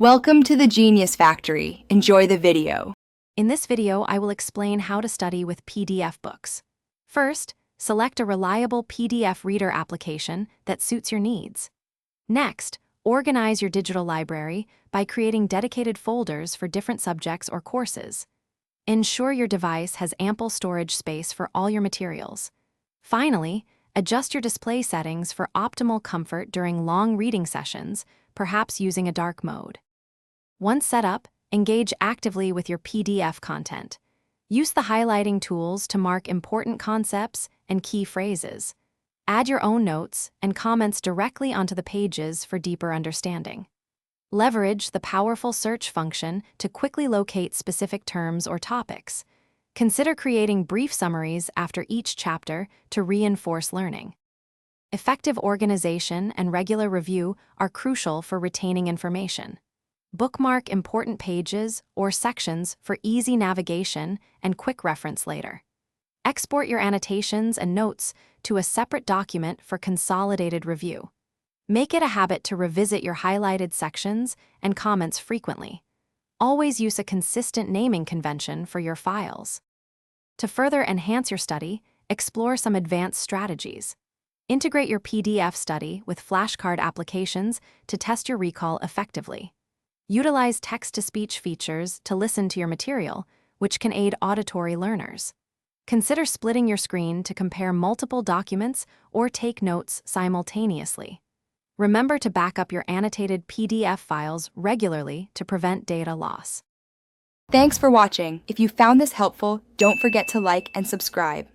Welcome to the Genius Factory. Enjoy the video. In this video, I will explain how to study with PDF books. First, select a reliable PDF reader application that suits your needs. Next, organize your digital library by creating dedicated folders for different subjects or courses. Ensure your device has ample storage space for all your materials. Finally, adjust your display settings for optimal comfort during long reading sessions, perhaps using a dark mode. Once set up, engage actively with your PDF content. Use the highlighting tools to mark important concepts and key phrases. Add your own notes and comments directly onto the pages for deeper understanding. Leverage the powerful search function to quickly locate specific terms or topics. Consider creating brief summaries after each chapter to reinforce learning. Effective organization and regular review are crucial for retaining information. Bookmark important pages or sections for easy navigation and quick reference later. Export your annotations and notes to a separate document for consolidated review. Make it a habit to revisit your highlighted sections and comments frequently. Always use a consistent naming convention for your files. To further enhance your study, explore some advanced strategies. Integrate your PDF study with flashcard applications to test your recall effectively. Utilize text-to-speech features to listen to your material, which can aid auditory learners. Consider splitting your screen to compare multiple documents or take notes simultaneously. Remember to back up your annotated PDF files regularly to prevent data loss. Thanks for watching. If you found this helpful, don't forget to like and subscribe.